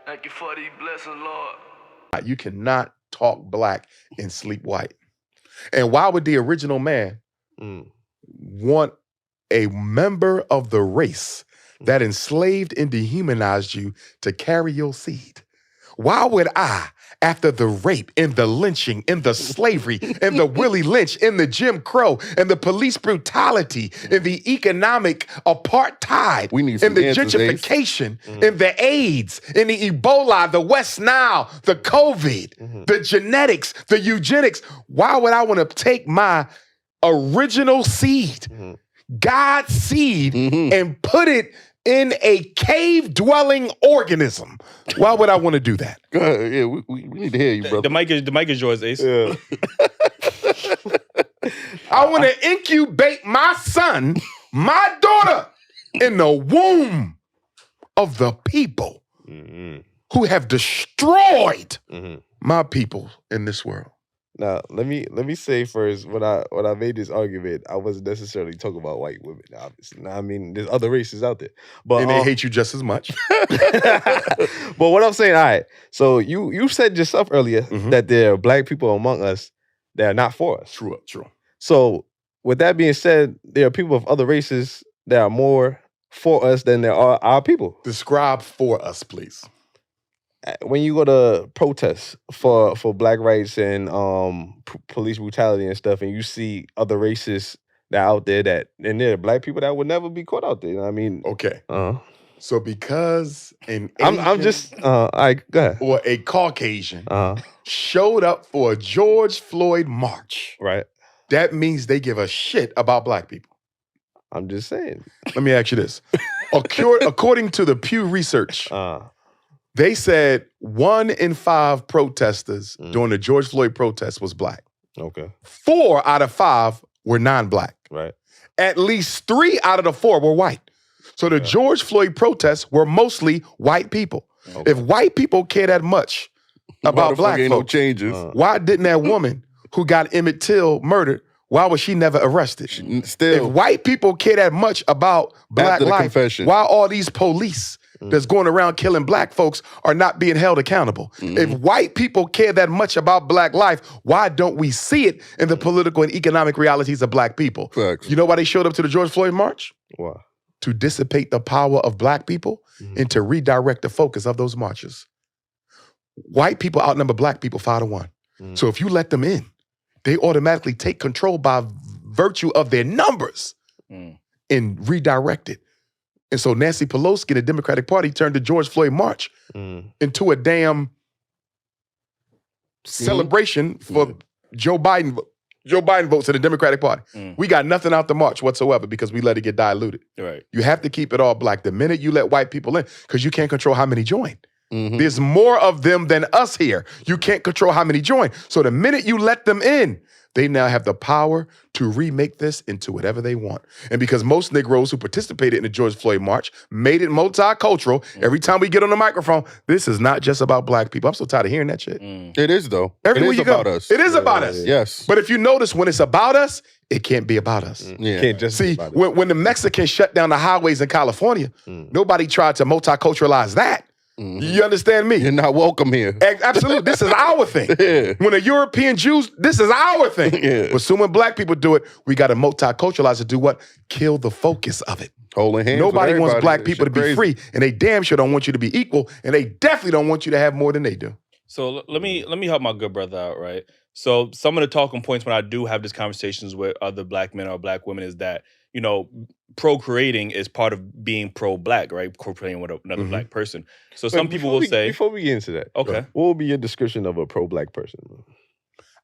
Thank you for these blessings, Lord. You cannot talk black and sleep white. And why would the original man want a member of the race that enslaved and dehumanized you to carry your seed? Why would I, after the rape and the lynching and the slavery and the Willie Lynch and the Jim Crow and the police brutality and the economic apartheid and the gentrification and the AIDS and the Ebola, the West Nile, the COVID, the genetics, the eugenics, why would I want to take my original seed, God's seed, and put it in a cave-dwelling organism? Why would I want to do that? Go ahead. Yeah, we need to hear you, brother. The mic is yours, Ace. Yeah. I want to incubate my son, my daughter, in the womb of the people who have destroyed my people in this world. Now, let me say first, when I made this argument, I wasn't necessarily talking about white women, obviously. Now, I mean, there's other races out there. But, and they hate you just as much. But what I'm saying, all right, so you said yourself earlier that there are black people among us that are not for us. True. So with that being said, there are people of other races that are more for us than there are our people. Describe for us, please. When you go to protests for black rights and police brutality and stuff, and you see other races that are out there and there are black people that would never be caught out there. You know what I mean? Okay. So because an I'm Asian just all right, go ahead. or a Caucasian showed up for a George Floyd march, Right. that means they give a shit about black people. I'm just saying. Let me ask you this. According to the Pew Research, they said 1 in 5 protesters during the George Floyd protest was black. Okay. 4 out of 5 were non-black. Right. At least 3 out of the 4 were white. So the George Floyd protests were mostly white people. Okay. If white people care that much about black ain't folks, no changes. why didn't that woman who got Emmett Till murdered, why was she never arrested? Still, if white people care that much about black life, confession. why all these police that's going around killing black folks are not being held accountable? If white people care that much about black life, why don't we see it in the political and economic realities of black people? Facts. You know why they showed up to the George Floyd march? Why? To dissipate the power of black people and to redirect the focus of those marches. White people outnumber black people 5-1. So if you let them in, they automatically take control by virtue of their numbers and redirect it. And so Nancy Pelosi and the Democratic Party turned the George Floyd march into a damn celebration for Joe Biden. Joe Biden votes in the Democratic Party. We got nothing out the march whatsoever because we let it get diluted. Right. You have to keep it all black. The minute you let white people in, because you can't control how many join. There's more of them than us here. You can't control how many join. So the minute you let them in, they now have the power to remake this into whatever they want. And because most Negroes who participated in the George Floyd March made it multicultural, every time we get on the microphone, this is not just about black people. I'm so tired of hearing that shit. It is, though. Everywhere it is you about go, us. it is about us. Yes. But if you notice, when it's about us, it can't be about us. Yeah. Can't just See, be about us. when the Mexicans shut down the highways in California, nobody tried to multiculturalize that. You understand me? You're not welcome here. Absolutely. This is our thing. Yeah. When the European Jews, this is our thing. Yeah. But soon when black people do it, we got to multiculturalize to do what? Kill the focus of it. Holding hands. Nobody wants black That people to shit be crazy. free, and they damn sure don't want you to be equal, and they definitely don't want you to have more than they do. So let me help my good brother out, right? So some of the talking points when I do have these conversations with other black men or black women is that, you know, procreating is part of being pro-black, right? Procreating with another black person. So some people will say... Before we get into that, Okay. what would be your description of a pro-black person?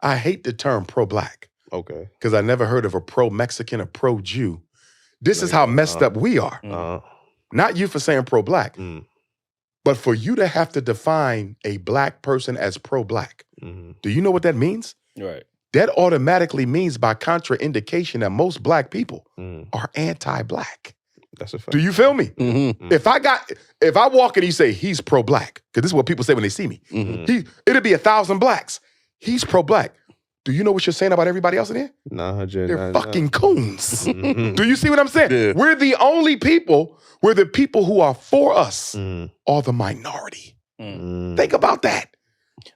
I hate the term pro-black Okay. because I never heard of a pro-Mexican or pro-Jew. This is how messed up we are. Not you for saying pro-black, but for you to have to define a black person as pro-black. Do you know what that means? Right. That automatically means by contraindication that most black people are anti-black. That's a fact. Do you feel me? If I walk in and you say he's pro-black, because this is what people say when they see me, it'll be 1,000 blacks. He's pro-black. Do you know what you're saying about everybody else in here? Nah, They're fucking coons. Do you see what I'm saying? Yeah. We're the only people, we're the people who are for us are the minority. Think about that.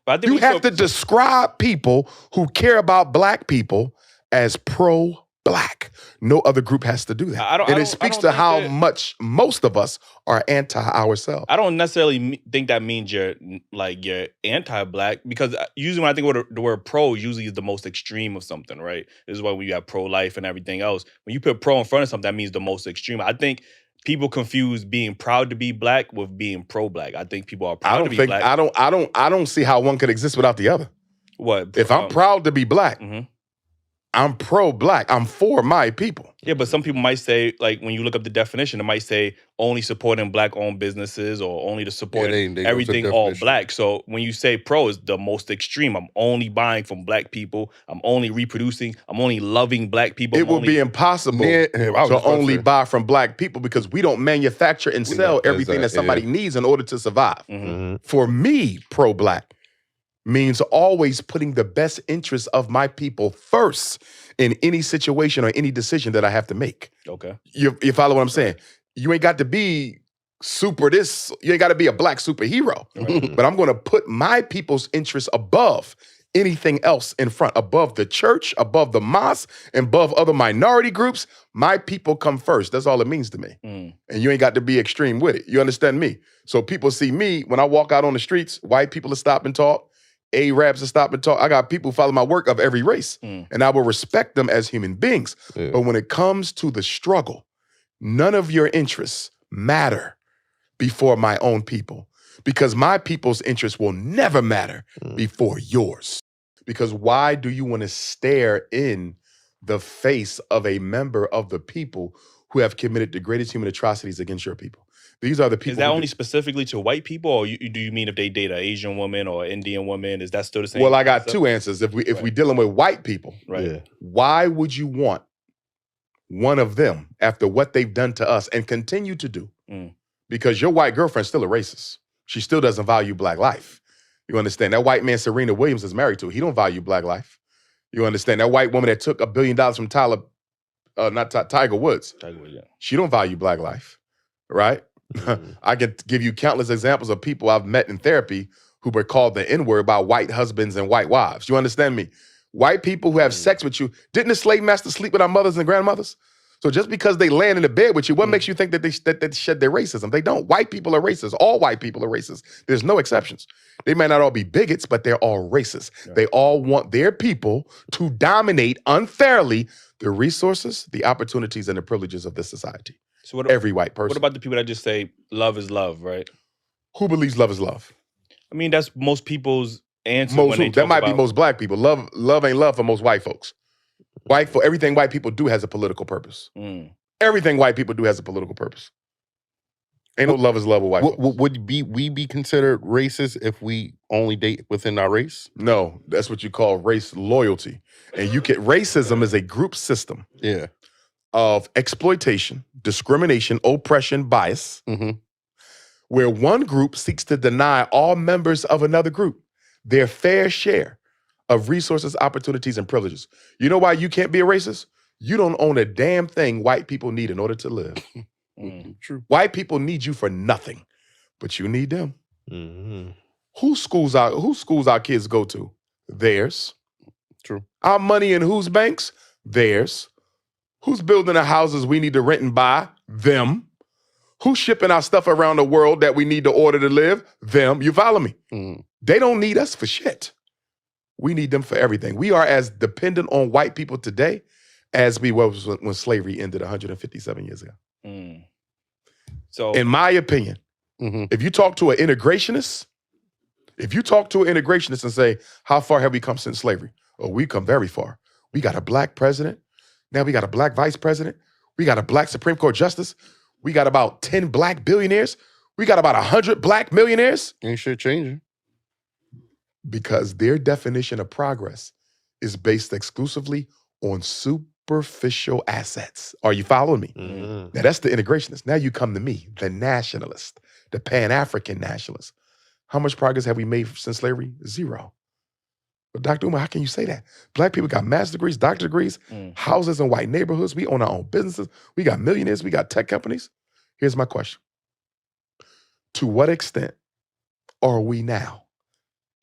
But I think You have to describe people who care about black people as pro-black. No other group has to do that. And it speaks to how much most of us are anti ourselves. I don't necessarily think that means you're anti-black, because usually when I think of the word pro, usually is the most extreme of something, right? This is why when you have pro-life and everything else, when you put pro in front of something, that means the most extreme. I think people confuse being proud to be black with being pro-black. I think people are proud to be black. I don't see how one could exist without the other. What? If I'm proud to be black, I'm pro-black. I'm for my people. Yeah, but some people might say, like, when you look up the definition, it might say only supporting black-owned businesses or only to support everything all black. So when you say pro, is the most extreme. I'm only buying from black people. I'm only reproducing. I'm only loving black people. It will be impossible to only buy from black people because we don't manufacture and sell everything that somebody needs in order to survive. For me, pro-black means always putting the best interests of my people first in any situation or any decision that I have to make. Okay. You follow what I'm saying? You ain't got to be you ain't got to be a black superhero. Right. But I'm going to put my people's interests above anything else in front, above the church, above the mosque, and above other minority groups. My people come first. That's all it means to me. And you ain't got to be extreme with it. You understand me? So people see me, when I walk out on the streets, white people will stop and talk. Arabs to stop and talk. I got people who follow my work of every race, and I will respect them as human beings. Yeah. But when it comes to the struggle, none of your interests matter before my own people, because my people's interests will never matter before yours. Because why do you want to stare in the face of a member of the people who have committed the greatest human atrocities against your people? These are the people. Is that only specifically to white people, or do you mean if they date an Asian woman or Indian woman? Is that still the same? Well, I got two answers. If we're dealing with white people, why would you want one of them after what they've done to us and continue to do? Because your white girlfriend's still a racist. She still doesn't value black life. You understand? That white man Serena Williams is married to, he don't value black life. You understand? That white woman that took $1 billion from Tiger Woods. She don't value black life, right? I could give you countless examples of people I've met in therapy who were called the N-word by white husbands and white wives. You understand me? White people who have sex with you. Didn't the slave master sleep with our mothers and grandmothers? So just because they land in the bed with you, what makes you think that they shed their racism? They don't. White people are racist. All white people are racist. There's no exceptions. They might not all be bigots, but they're all racist. Yeah. They all want their people to dominate unfairly the resources, the opportunities, and the privileges of this society. So every white person. What about the people that just say love is love, right? Who believes love is love? I mean, that's most people's answer. That might be most black people. Love ain't love for most white folks. Everything white people do has a political purpose. Everything white people do has a political purpose. Ain't no love is love with white folks. Would we be considered racist if we only date within our race? No, that's what you call race loyalty. And racism is a group system. Yeah. Of exploitation, discrimination, oppression, bias, where one group seeks to deny all members of another group their fair share of resources, opportunities, and privileges. You know why you can't be a racist? You don't own a damn thing white people need in order to live. True. White people need you for nothing, but you need them. Whose schools our kids go to? Theirs. True. Our money in whose banks? Theirs. Who's building the houses we need to rent and buy? Them. Who's shipping our stuff around the world that we need to order to live? Them. You follow me? They don't need us for shit. We need them for everything. We are as dependent on white people today as we were when slavery ended 157 years ago. So, in my opinion, if you talk to an integrationist, and say, how far have we come since slavery? Oh, we've come very far. We got a black president. Now we got a black vice president. We got a black Supreme Court justice. We got about 10 black billionaires. We got about 100 black millionaires. Ain't shit changing. Because their definition of progress is based exclusively on superficial assets. Are you following me? Now that's the integrationist. Now you come to me, the nationalist, the Pan-African nationalist. How much progress have we made since slavery? Zero. But Dr. Umar, how can you say that? Black people got master's degrees, doctorate degrees, houses in white neighborhoods. We own our own businesses. We got millionaires. We got tech companies. Here's my question. To what extent are we now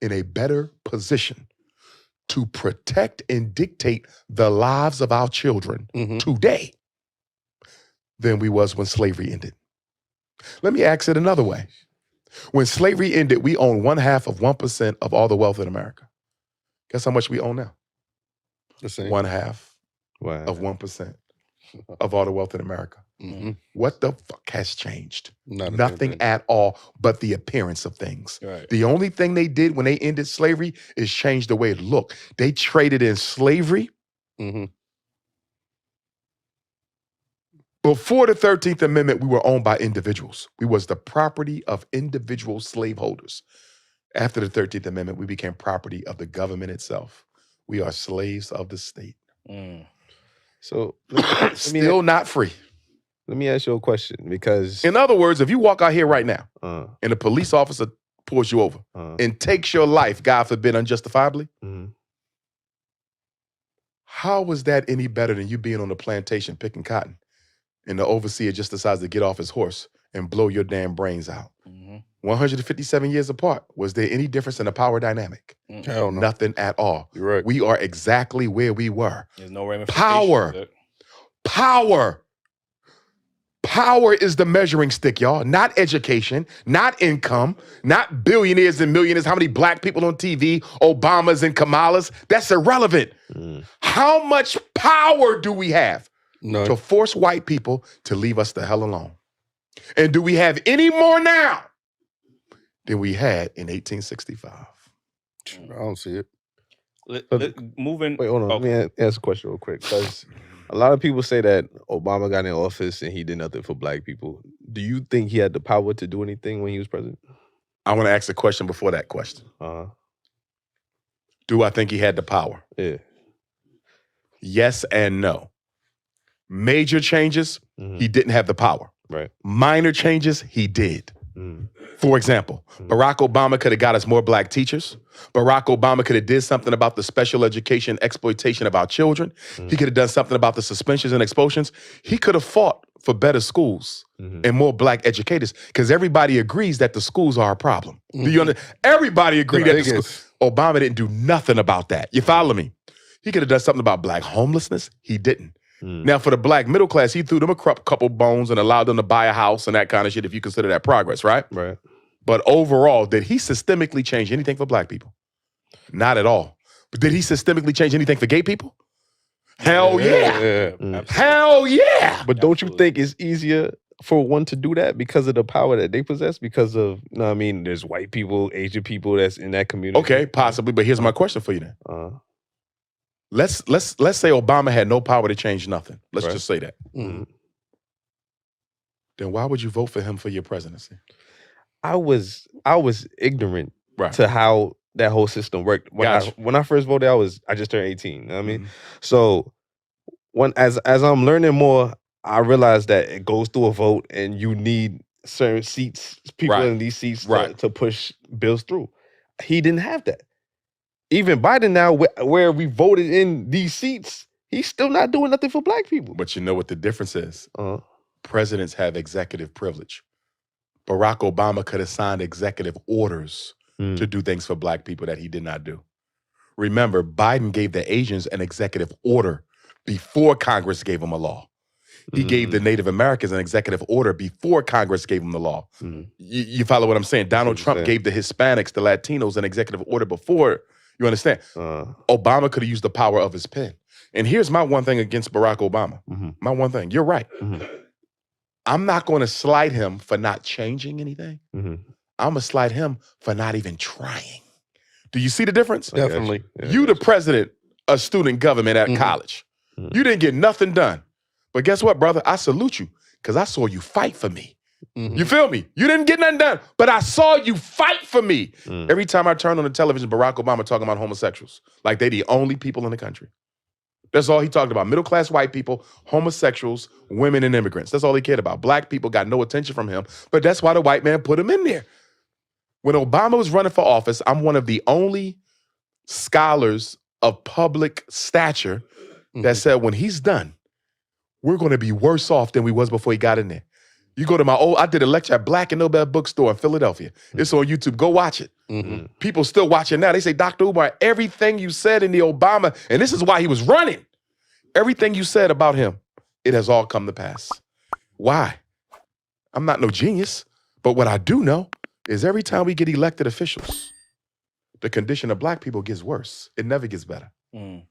in a better position to protect and dictate the lives of our children today than we was when slavery ended? Let me ask it another way. When slavery ended, we owned 1/2 of 1% of all the wealth in America. Guess how much we own now? The same. 1/2 of 1% of all the wealth in America. What the fuck has changed? Nothing at all but the appearance of things. Right. The only thing they did when they ended slavery is change the way it looked. They traded in slavery. Before the 13th Amendment, we were owned by individuals. We was the property of individual slaveholders. After the 13th Amendment, we became property of the government itself. We are slaves of the state. So still not free. Let me ask you a question, because in other words, if you walk out here right now and a police officer pulls you over and takes your life, God forbid, unjustifiably, how is that any better than you being on the plantation picking cotton and the overseer just decides to get off his horse and blow your damn brains out? 157 years apart. Was there any difference in the power dynamic? Hell no. Nothing at all. You're right. We are exactly where we were. There's no ramifications. Power is the measuring stick, y'all. Not education, not income, not billionaires and millionaires. How many black people on TV, Obamas and Kamalas? That's irrelevant. How much power do we have to force white people to leave us the hell alone? And do we have any more now than we had in 1865? I don't see it. Moving. Wait, hold on. Let me ask a question real quick, because a lot of people say that Obama got in office and he did nothing for black people. Do you think he had the power to do anything when he was president? I want to ask a question before that question. Do I think he had the power? Yeah. Yes and no. Major changes, he didn't have the power. Right. Minor changes, he did. For example, Barack Obama could have got us more black teachers. Barack Obama could have did something about the special education exploitation of our children. He could have done something about the suspensions and expulsions. He could have fought for better schools and more black educators, because everybody agrees that the schools are a problem. Do you understand? Everybody agreed that the schools. Obama didn't do nothing about that. You follow me? He could have done something about black homelessness. He didn't. Now, for the black middle class, he threw them a couple bones and allowed them to buy a house and that kind of shit, if you consider that progress, right? Right. But overall, did he systemically change anything for black people? Not at all. But did he systemically change anything for gay people? Hell yeah. Hell yeah. But don't you think it's easier for one to do that because of the power that they possess? Because of, you know what I mean, there's white people, Asian people that's in that community. Okay, possibly. But here's my question for you then. Let's say Obama had no power to change nothing. Let's just say that. Then why would you vote for him for your presidency? I was ignorant Right. to how that whole system worked. When I first voted, I just turned 18. You know what I mean? So as I'm learning more, I realized that it goes through a vote and you need certain seats, people in these seats to push bills through. He didn't have that. Even Biden now, where we voted in these seats, he's still not doing nothing for black people. But you know what the difference is? Presidents have executive privilege. Barack Obama could have signed executive orders to do things for black people that he did not do. Remember, Biden gave the Asians an executive order before Congress gave them a law. He gave the Native Americans an executive order before Congress gave them the law. You follow what I'm saying? Donald Trump gave the Hispanics, the Latinos, an executive order before. You understand? Obama could have used the power of his pen. And here's my one thing against Barack Obama. My one thing. You're right. I'm not going to slight him for not changing anything. I'm going to slight him for not even trying. Do you see the difference? Definitely. You the president of student government at college. You didn't get nothing done. But guess what, brother? I salute you because I saw you fight for me. You feel me? You didn't get nothing done, but I saw you fight for me. Every time I turn on the television, Barack Obama talking about homosexuals like they the only people in the country. That's all he talked about. Middle-class white people, homosexuals, women, and immigrants. That's all he cared about. Black people got no attention from him, but that's why the white man put him in there. When Obama was running for office, I'm one of the only scholars of public stature that said when he's done, we're going to be worse off than we was before he got in there. You go to I did a lecture at Black and Nobel Bookstore in Philadelphia. It's on YouTube. Go watch it. Mm-hmm. People still watching now. They say, Dr. Umar, everything you said in the Obama, and this is why he was running, everything you said about him, it has all come to pass. Why? I'm not no genius, but what I do know is every time we get elected officials, the condition of Black people gets worse. It never gets better.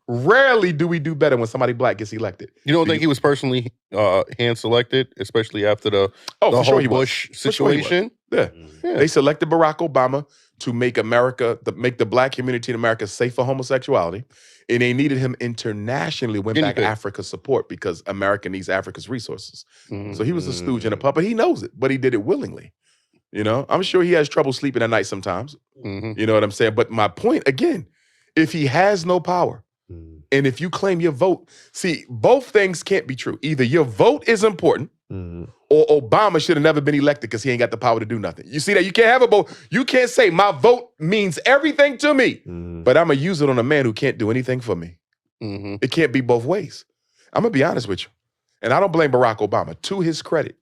Rarely do we do better when somebody Black gets elected. You don't think he was personally hand-selected, especially after the whole Bush situation? Yeah. They selected Barack Obama to make make the Black community in America safe for homosexuality. And they needed him internationally when back Africa's support because America needs Africa's resources. So he was a stooge and a puppet. He knows it, but he did it willingly. You know, I'm sure he has trouble sleeping at night sometimes. You know what I'm saying? But my point, again, if he has no power, and if you claim your vote, see, both things can't be true. Either your vote is important, or Obama should have never been elected because he ain't got the power to do nothing. You see that? You can't have a vote. You can't say my vote means everything to me, but I'm going to use it on a man who can't do anything for me. It can't be both ways. I'm going to be honest with you. And I don't blame Barack Obama. To his credit,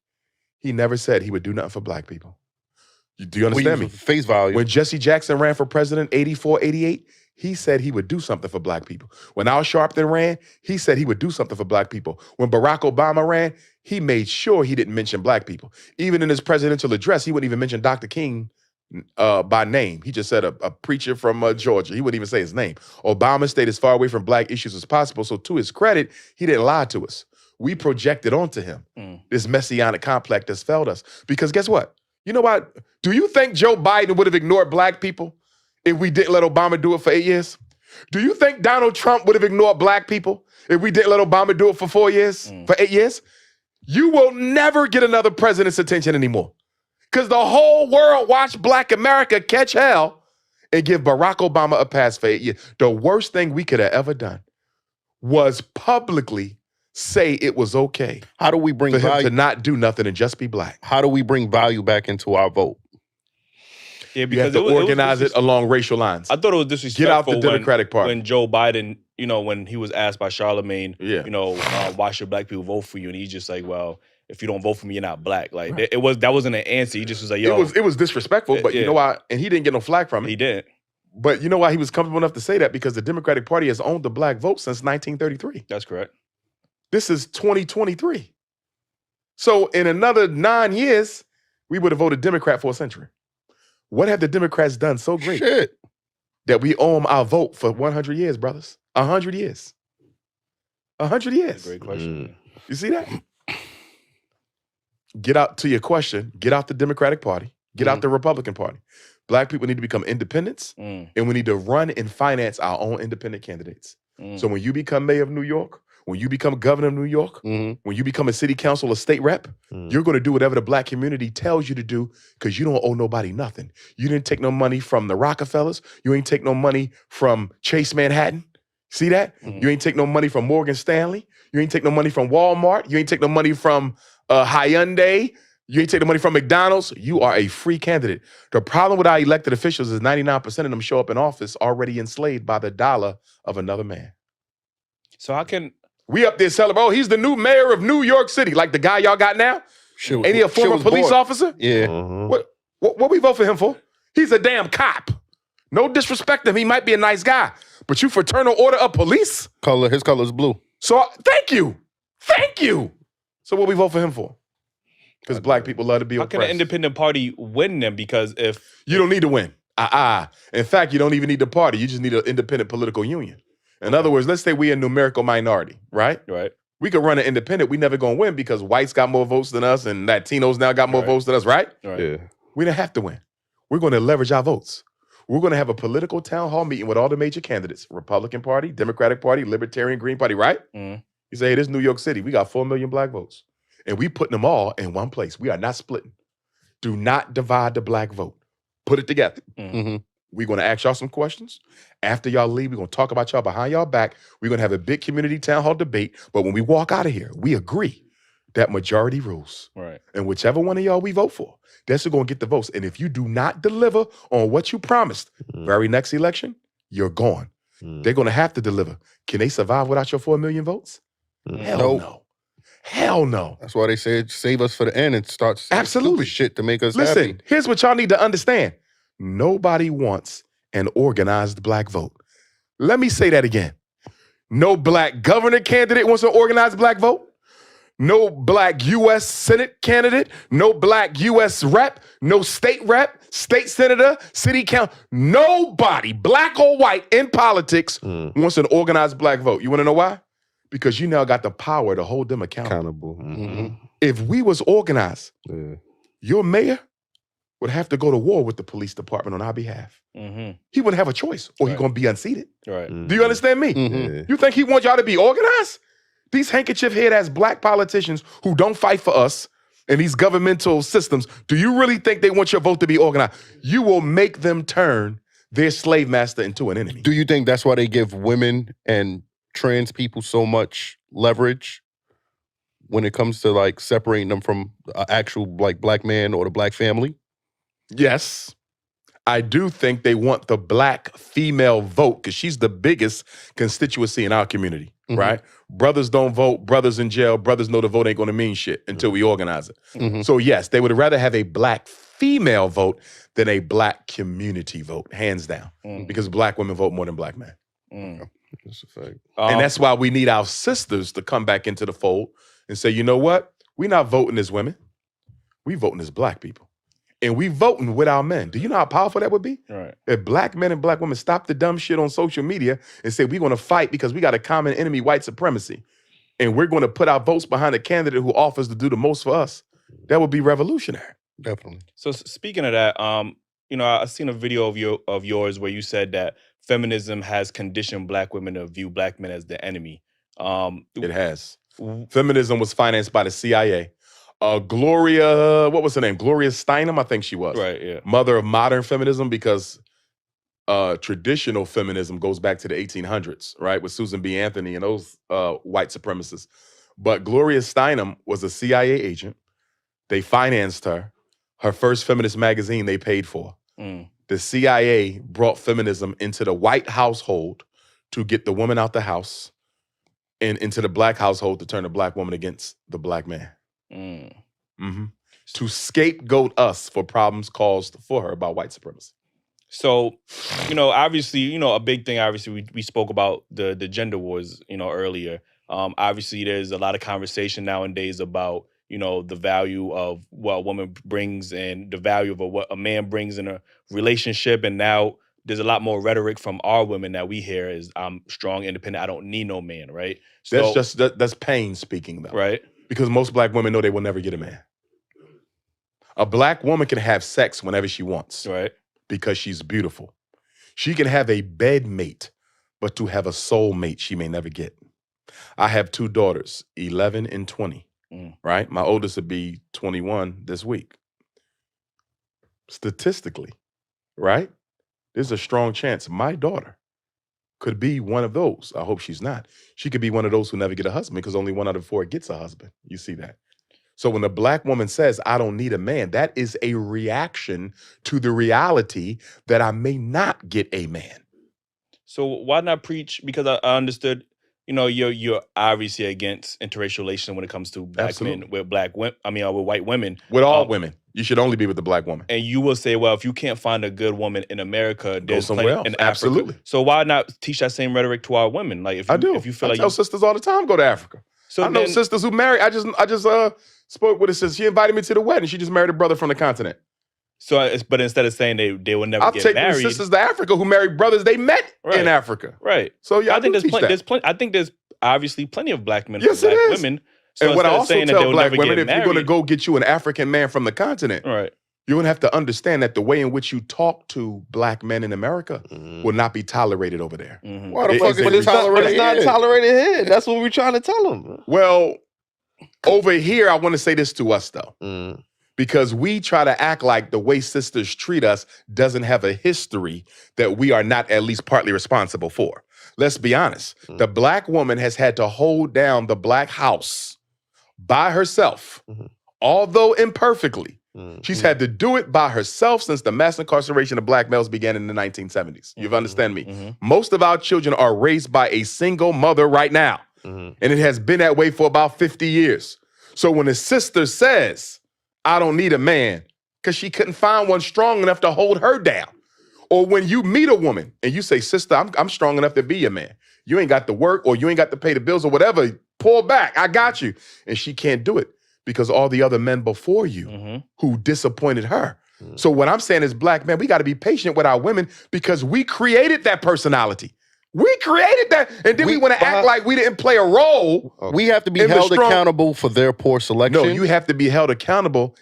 he never said he would do nothing for Black people. Do you understand me? Face value. When Jesse Jackson ran for president, 84, 88, he said he would do something for Black people. When Al Sharpton ran, he said he would do something for Black people. When Barack Obama ran, he made sure he didn't mention Black people. Even in his presidential address, he wouldn't even mention Dr. King by name. He just said a preacher from Georgia. He wouldn't even say his name. Obama stayed as far away from Black issues as possible. So to his credit, he didn't lie to us. We projected onto him this messianic complex that's failed us. Because guess what? You know what? Do you think Joe Biden would have ignored Black people if we didn't let Obama do it for 8 years? Do you think Donald Trump would have ignored Black people if we didn't let Obama do it for 4 years, for 8 years? You will never get another president's attention anymore. Because the whole world watched Black America catch hell and give Barack Obama a pass for 8 years. The worst thing we could have ever done was publicly say it was okay. How do we bring for him value to not do nothing and just be Black? How do we bring value back into our vote? Yeah, You have because to organize it along racial lines. I thought it was disrespectful. Get out the Democratic Party. When Joe Biden, you know, when he was asked by Charlemagne, Yeah. you know, why should Black people vote for you? And he's just like, well, if you don't vote for me, you're not Black. Like that wasn't an answer. He just was like, yo, it was disrespectful, but you know why? And he didn't get no flack from it. he didn't. But you know why he was comfortable enough to say that? Because the Democratic Party has owned the Black vote since 1933. That's correct. This is 2023. So in another 9 years, we would have voted Democrat for a century. What have the Democrats done so great Shit. that we owe them our vote for 100 years, brothers? 100 years. 100 years. That's a great question. You see that? Get out to your question. Get out the Democratic Party. Get out the Republican Party. Black people need to become independents, and we need to run and finance our own independent candidates. So when you become mayor of New York, when you become governor of New York, when you become a city council or state rep, you're going to do whatever the Black community tells you to do because you don't owe nobody nothing. You didn't take no money from the Rockefellers. You ain't take no money from Chase Manhattan. See that? You ain't take no money from Morgan Stanley. You ain't take no money from Walmart. You ain't take no money from Hyundai. You ain't take the money from McDonald's. You are a free candidate. The problem with our elected officials is 99% of them show up in office already enslaved by the dollar of another man. So how can we up there celebrate? Oh, he's the new mayor of New York City, like the guy y'all got now. Ain't he a former police officer? Yeah. What we vote for him for? He's a damn cop. No disrespect to him. He might be a nice guy, but you fraternal order of police? His color's blue. So thank you. So what we vote for him for? Because Black people love to be oppressed. How can an independent party win them? Because if you don't need to win. In fact, you don't even need the party. You just need an independent political union. In other words, let's say we're a numerical minority, right? Right. We could run an independent. We never gonna win because whites got more votes than us and Latinos now got more votes than us, right? Yeah. We don't have to win. We're going to leverage our votes. We're going to have a political town hall meeting with all the major candidates, Republican Party, Democratic Party, Libertarian, Green Party, right? You say, hey, this is New York City. We got 4 million Black votes. And we putting them all in one place. We are not splitting. Do not divide the Black vote. Put it together. We're going to ask y'all some questions. After y'all leave, we're going to talk about y'all behind y'all back. We're going to have a big community town hall debate. But when we walk out of here, we agree that majority rules. Right. And whichever one of y'all we vote for, that's who's going to get the votes. And if you do not deliver on what you promised, very next election, you're gone. They're going to have to deliver. Can they survive without your 4 million votes? Hell no. Hell no. That's why they said save us for the end and start saying stupid shit to make us Listen, happy. here's what y'all need to understand. Nobody wants an organized black vote. Let me say that again. No black governor candidate wants an organized black vote. No black U.S. Senate candidate. No black U.S. rep. No state rep, state senator, city council. Nobody, black or white, in politics wants an organized black vote. You want to know why? Because you now got the power to hold them accountable. If we was organized, your mayor would have to go to war with the police department on our behalf. He wouldn't have a choice, or he's going to be unseated. Do you understand me? You think he wants y'all to be organized? These handkerchief-head-ass black politicians who don't fight for us in these governmental systems, do you really think they want your vote to be organized? You will make them turn their slave master into an enemy. Do you think that's why they give women and trans people so much leverage when it comes to like separating them from an actual like black man or the black family? Yes. I do think they want the black female vote because she's the biggest constituency in our community, right? Brothers don't vote, brothers in jail, brothers know the vote ain't gonna mean shit until we organize it. So yes, they would rather have a black female vote than a black community vote, hands down, because black women vote more than black men. That's a fact. And that's why we need our sisters to come back into the fold and say, you know what? We're not voting as women. We voting as black people. And we voting with our men. Do you know how powerful that would be? Right. If black men and black women stop the dumb shit on social media and say we're going to fight because we got a common enemy, white supremacy, and we're going to put our votes behind a candidate who offers to do the most for us, that would be revolutionary. Definitely. So speaking of that, you know, I've seen a video of yours where you said that feminism has conditioned black women to view black men as the enemy. It has. Feminism was financed by the CIA. Gloria, what was her name? Gloria Steinem, I think she was. Right, yeah. Mother of modern feminism, because traditional feminism goes back to the 1800s, right? With Susan B. Anthony and those white supremacists. But Gloria Steinem was a CIA agent. They financed her. Her first feminist magazine they paid for. The CIA brought feminism into the white household to get the woman out the house and into the black household to turn the black woman against the black man. To scapegoat us for problems caused for her by white supremacy. So, you know, obviously, you know, a big thing, obviously, we spoke about the gender wars, you know, earlier. Obviously, there's a lot of conversation nowadays about, you know, the value of what a woman brings and the value of what a man brings in a relationship. And now there's a lot more rhetoric from our women that we hear is, I'm strong, independent, I don't need no man, right? So, that's pain speaking, though. Right. Because most black women know they will never get a man. A black woman can have sex whenever she wants. Right. Because she's beautiful. She can have a bed mate, but to have a soul mate, she may never get. I have two daughters, 11 and 20, right? My oldest would be 21 this week. Statistically, right? There's a strong chance my daughter could be one of those. I hope she's not. She could be one of those who never get a husband because only 1 out of 4 gets a husband. You see that? So when a black woman says, I don't need a man, that is a reaction to the reality that I may not get a man. So why not preach? Because I understood, you know, you're obviously against interracial relations when it comes to black men with black women. I mean, with white women. With all women. You should only be with the black woman. And you will say, well, if you can't find a good woman in America, there's somewhere else. In Absolutely. Africa. So why not teach that same rhetoric to our women? Like, if you feel I tell sisters all the time, go to Africa. So I know sisters who marry. I just spoke with a sister. She invited me to the wedding. She just married a brother from the continent. So, but instead of saying they will never get married, I'll take sisters to Africa who married brothers they met in Africa. Right. So yeah, I think there's plenty. I think there's obviously plenty of black men, yes, black women. So and what I also tell black women, if married, you're going to go get you an African man from the continent, right, you're going to have to understand that the way in which you talk to black men in America will not be tolerated over there. Why the fuck is it tolerated? It's not tolerated here. That's what we're trying to tell them. Well, over here, I want to say this to us, though. Because we try to act like the way sisters treat us doesn't have a history that we are not at least partly responsible for. Let's be honest. The black woman has had to hold down the black house by herself, although imperfectly. She's had to do it by herself since the mass incarceration of black males began in the 1970s. You understand me? Most of our children are raised by a single mother right now. And it has been that way for about 50 years. So when a sister says, I don't need a man, because she couldn't find one strong enough to hold her down. Or when you meet a woman and you say, sister, I'm strong enough to be your man. You ain't got to work or you ain't got to pay the bills or whatever. Pull back. I got you. And she can't do it because all the other men before you who disappointed her. So what I'm saying is, black men, we got to be patient with our women because we created that personality. We created that. And then we want to act like we didn't play a role. We have to be held accountable for their poor selection. No, you have to be held accountable.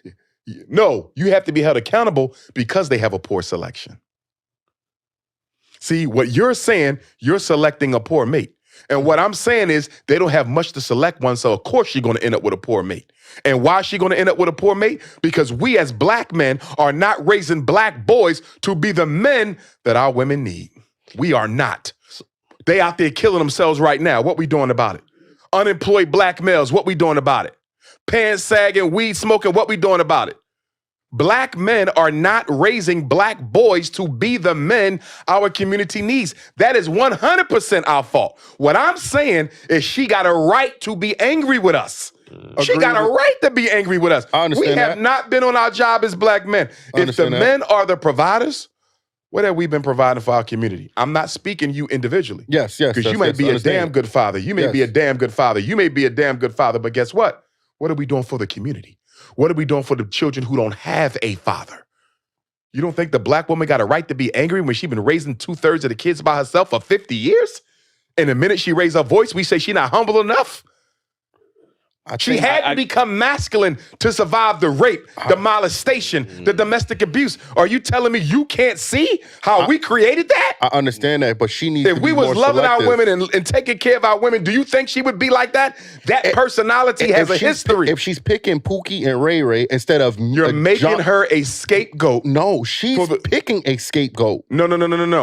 No, you have to be held accountable because they have a poor selection. See, what you're saying, you're selecting a poor mate. And what I'm saying is they don't have much to select one, so of course she's going to end up with a poor mate. And why is she going to end up with a poor mate? Because we as black men are not raising black boys to be the men that our women need. We are not. They out there killing themselves right now. What we doing about it? Unemployed black males, what we doing about it? Pants sagging, weed smoking, what we doing about it? Black men are not raising black boys to be the men our community needs. That is 100% our fault. What I'm saying is she got a right to be angry with us. She got a right to be angry with us. I understand we have not been on our job as black men. If the men are the providers, what have we been providing for our community? I'm not speaking you individually. Yes. Because you may be a damn good father. You may be a damn good father. You may be a damn good father, but guess what? What are we doing for the community? What are we doing for the children who don't have a father? You don't think the black woman got a right to be angry when she's been raising 2/3 of the kids by herself for 50 years? And the minute she raised her voice, we say she's not humble enough? She had to become masculine to survive the rape, the molestation, the domestic abuse. Are you telling me you can't see how we created that? I understand that, but she needs to be If we was loving our women and taking care of our women, do you think she would be like that? That personality has a history. If she's picking Pookie and Ray Ray instead of You're making her a scapegoat. No, she's picking a scapegoat. No.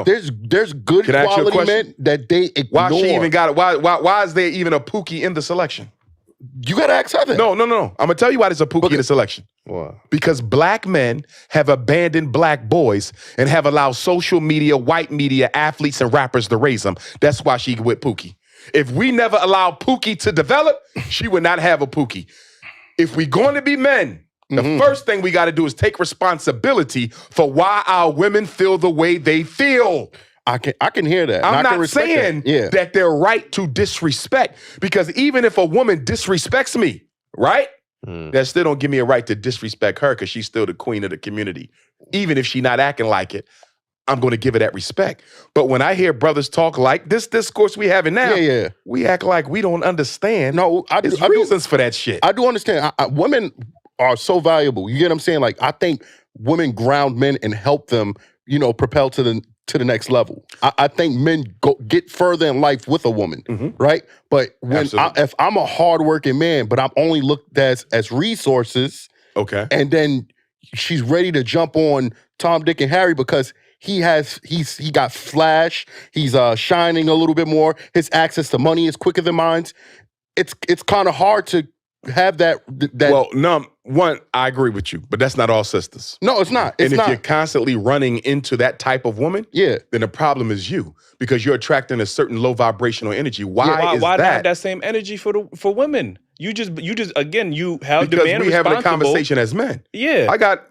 There's good quality men that they ignore. Why she even got it? Why is there even a Pookie in the selection? You gotta ask her that. No. I'm gonna tell you why there's a Pookie in the selection. Wow. Because black men have abandoned black boys and have allowed social media, white media, athletes, and rappers to raise them. That's why she with Pookie. If we never allowed Pookie to develop, she would not have a Pookie. If we're going to be men, the first thing we got to do is take responsibility for why our women feel the way they feel. I can hear that. I'm not saying that they're right to disrespect, because even if a woman disrespects me, right? That still don't give me a right to disrespect her because she's still the queen of the community. Even if she's not acting like it, I'm going to give her that respect. But when I hear brothers talk like this discourse we having now, we act like we don't understand. No, there's reasons for that shit. I do understand. Women are so valuable. You get what I'm saying? Like, I think women ground men and help them, propel to the next level. I think men get further in life with a woman, right? But if I'm a hardworking man, but I'm only looked at as resources, and then she's ready to jump on Tom, Dick, and Harry because he got flash, he's shining a little bit more, his access to money is quicker than mine. It's kind of hard to have that. Well, no, one, I agree with you, but that's not all sisters. No, it's not. If you're constantly running into that type of woman, then the problem is you, because you're attracting a certain low vibrational energy. Why not have that same energy for women? You just again, you held the man responsible. Because we having a conversation as men. Yeah. I got